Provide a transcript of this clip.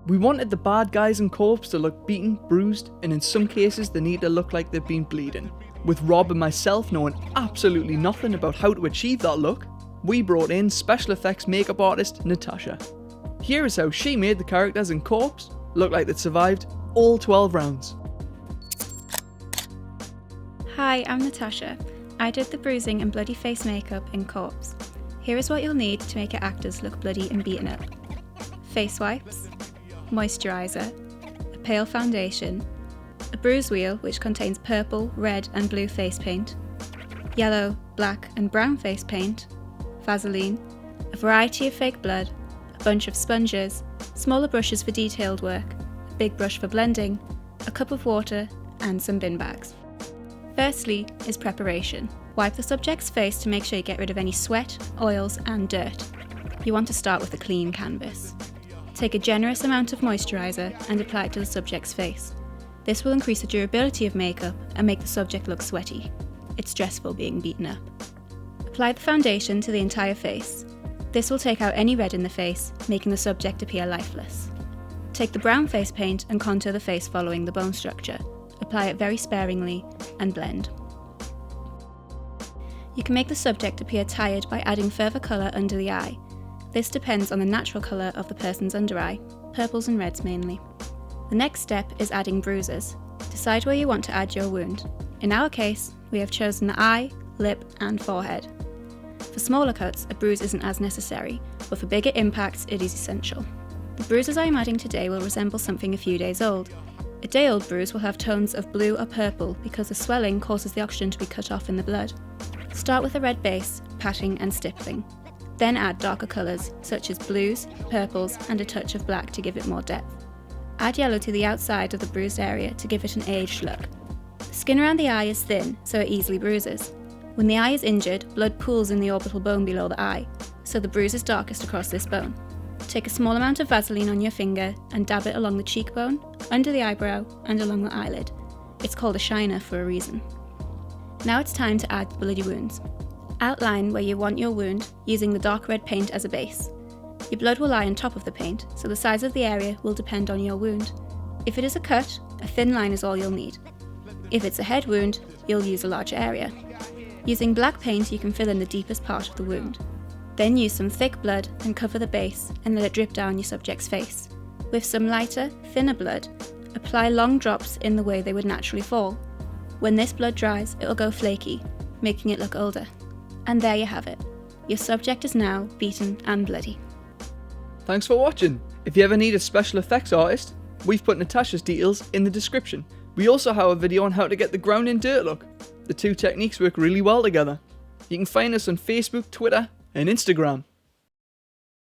We wanted the bad guys and corpse to look beaten, bruised, and in some cases they need to look like they've been bleeding. With Rob and myself knowing absolutely nothing about how to achieve that look, we brought in special effects makeup artist Natasha. Here is how she made the characters and corpse look like they'd survived all 12 rounds. Hi, I'm Natasha. I did the bruising and bloody face makeup in Corpse. Here is what you'll need to make your actors look bloody and beaten up. Face wipes, moisturiser, a pale foundation, a bruise wheel which contains purple, red and blue face paint, yellow, black and brown face paint, Vaseline, a variety of fake blood, a bunch of sponges, smaller brushes for detailed work, a big brush for blending, a cup of water and some bin bags. Firstly is preparation. Wipe the subject's face to make sure you get rid of any sweat, oils and dirt. You want to start with a clean canvas. Take a generous amount of moisturiser and apply it to the subject's face. This will increase the durability of makeup and make the subject look sweaty. It's stressful being beaten up. Apply the foundation to the entire face. This will take out any red in the face, making the subject appear lifeless. Take the brown face paint and contour the face following the bone structure. Apply it very sparingly and blend. You can make the subject appear tired by adding further colour under the eye. This depends on the natural colour of the person's under eye, purples and reds mainly. The next step is adding bruises. Decide where you want to add your wound. In our case, we have chosen the eye, lip and forehead. For smaller cuts, a bruise isn't as necessary, but for bigger impacts it is essential. The bruises I am adding today will resemble something a few days old. A day-old bruise will have tones of blue or purple because the swelling causes the oxygen to be cut off in the blood. Start with a red base, patting and stippling. Then add darker colours such as blues, purples and a touch of black to give it more depth. Add yellow to the outside of the bruised area to give it an aged look. The skin around the eye is thin, so it easily bruises. When the eye is injured, blood pools in the orbital bone below the eye, so the bruise is darkest across this bone. Take a small amount of Vaseline on your finger and dab it along the cheekbone, under the eyebrow and along the eyelid. It's called a shiner for a reason. Now it's time to add the bloody wounds. Outline where you want your wound using the dark red paint as a base. Your blood will lie on top of the paint, so the size of the area will depend on your wound. If it is a cut, a thin line is all you'll need. If it's a head wound, you'll use a larger area. Using black paint, you can fill in the deepest part of the wound. Then use some thick blood and cover the base and let it drip down your subject's face. With some lighter, thinner blood, apply long drops in the way they would naturally fall. When this blood dries, it will go flaky, making it look older. And there you have it. Your subject is now beaten and bloody. Thanks for watching. If you ever need a special effects artist, we've put Natasha's details in the description. We also have a video on how to get the ground in dirt look. The two techniques work really well together. You can find us on Facebook, Twitter and Instagram.